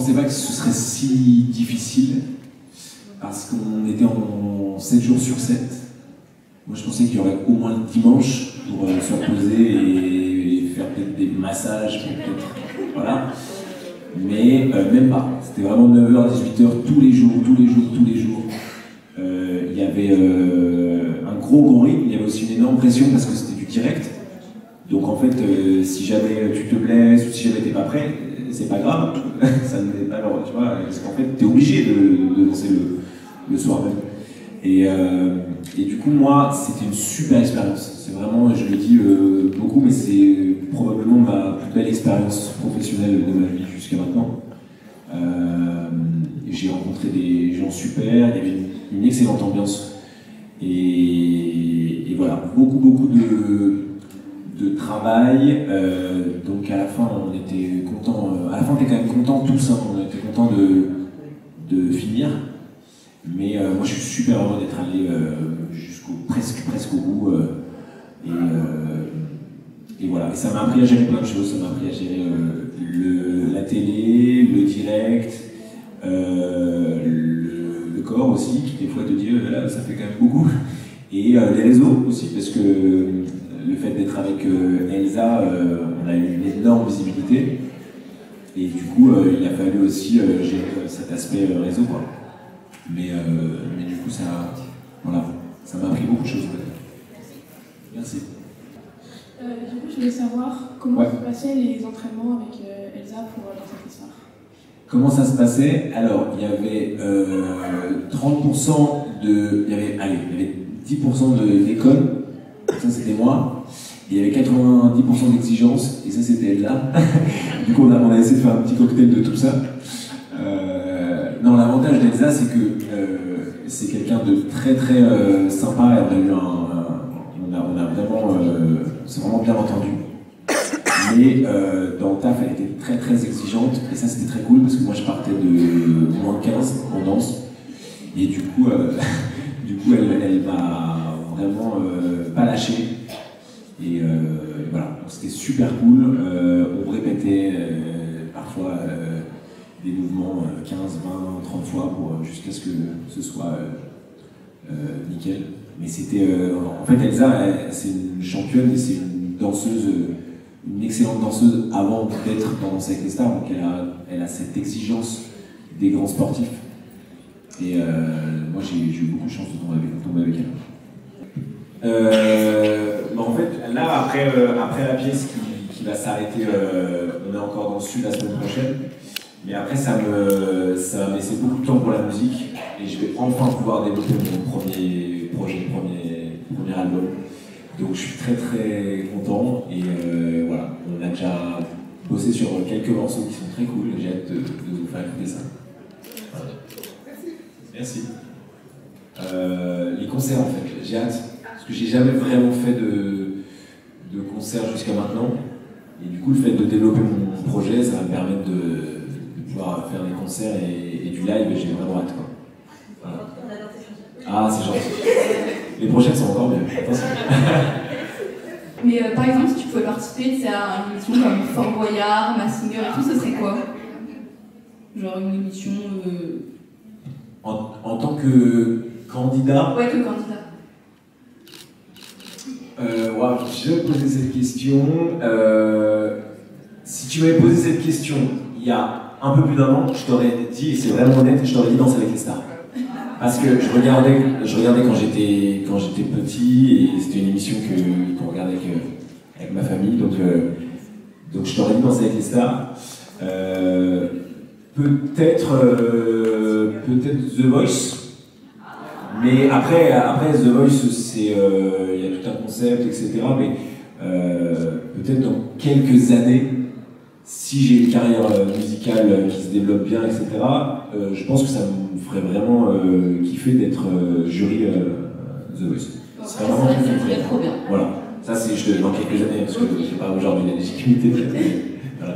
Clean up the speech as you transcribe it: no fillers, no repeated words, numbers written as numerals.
pensais pas que ce serait si difficile, parce qu'on était en 7 jours sur 7. Moi, je pensais qu'il y aurait au moins le dimanche pour se reposer et faire peut-être des massages, peut-être, voilà. Mais même pas. C'était vraiment 9h à 18h tous les jours. Il y avait un gros rythme, il y avait aussi une énorme pression parce que c'était du direct. Donc en fait, si jamais tu te blesses ou si jamais t'es pas prêt, c'est pas grave. Ça n'est pas leur, tu vois, parce qu'en fait, t'es obligé de danser le soir même. Et du coup, moi, c'était une super expérience. C'est vraiment, je le dis beaucoup, mais c'est probablement ma plus belle expérience professionnelle de ma vie jusqu'à maintenant. J'ai rencontré des gens super, il y avait une excellente ambiance. Et voilà, beaucoup de travail. Donc à la fin, on était content. À la fin, on était quand même content tous. Hein, on était content de finir. Mais moi, je suis super heureux d'être allé jusqu'au presque au bout. Et voilà. Et ça m'a appris à gérer plein de choses. Ça m'a appris à gérer la télé, le direct, le corps aussi, qui des fois te dit là, ça fait quand même beaucoup. Et les réseaux aussi, parce que le fait d'être avec Elsa, on a eu une énorme visibilité. Et du coup, il a fallu aussi gérer cet aspect réseau, quoi. Mais du coup, ça m'a appris beaucoup de choses. Merci. Du coup, je voulais savoir comment se passaient les entraînements avec Elsa pour Danse avec les stars. Comment ça se passait? Alors, il y avait 30% il y avait 10% d'école, ça c'était moi. Il y avait 90% d'exigence, et ça c'était Elsa. Du coup, on a essayé de faire un petit cocktail de tout ça. Non, l'avantage d'Elsa, c'est que c'est quelqu'un de très sympa, et on a vraiment, c'est vraiment bien entendu. Mais dans le taf, elle était très exigeante, et ça c'était très cool parce que moi je partais de moins 15 en danse, et du coup, elle m'a vraiment pas lâché. Et voilà, c'était super cool. On répétait parfois des mouvements 15, 20, 30 fois jusqu'à ce que ce soit nickel. Mais c'était. En fait, Elsa, c'est une championne et c'est une danseuse, une excellente danseuse avant d'être dans Danse avec les stars. Donc elle a cette exigence des grands sportifs. Et moi, j'ai eu beaucoup de chance de tomber avec elle. En fait, là, après la pièce qui va s'arrêter, on est encore dans le sud la semaine prochaine. Mais après, ça va me laisser beaucoup de temps pour la musique. Et je vais enfin pouvoir développer mon premier projet, premier album. Donc je suis très content. Et voilà, on a déjà bossé sur quelques morceaux qui sont très cool. J'ai hâte de vous faire écouter ça. Voilà. Merci. Les concerts, en fait, j'ai hâte. Parce que j'ai jamais vraiment fait de concert jusqu'à maintenant. Et du coup, le fait de développer mon projet, ça va me permettre de pouvoir faire des concerts et du live, et j'ai vraiment hâte, quoi. Voilà. Ah, c'est gentil. Les prochaines sont encore mieux. Attention. Mais par exemple, si tu pouvais participer à une émission comme Fort Boyard, Massinger et tout, ce serait quoi? Genre une émission... En tant que candidat? Ouais, que candidat. Wow, je vais poser cette question. Si tu m'avais posé cette question il y a un peu plus d'un an, je t'aurais dit, et c'est vraiment honnête, je t'aurais dit Danse avec les stars. Parce que je regardais quand j'étais petit, et c'était une émission qu'on regardait avec ma famille, donc je t'aurais dit Danse avec les stars. Peut-être The Voice. Mais après The Voice, il y a tout un concept, etc. Mais peut-être dans quelques années, si j'ai une carrière musicale qui se développe bien, etc., je pense que ça me ferait vraiment kiffer d'être jury The Voice. Ça serait trop bien. Voilà. Ça, c'est dans quelques années, parce que je sais pas aujourd'hui la légitimité. Voilà.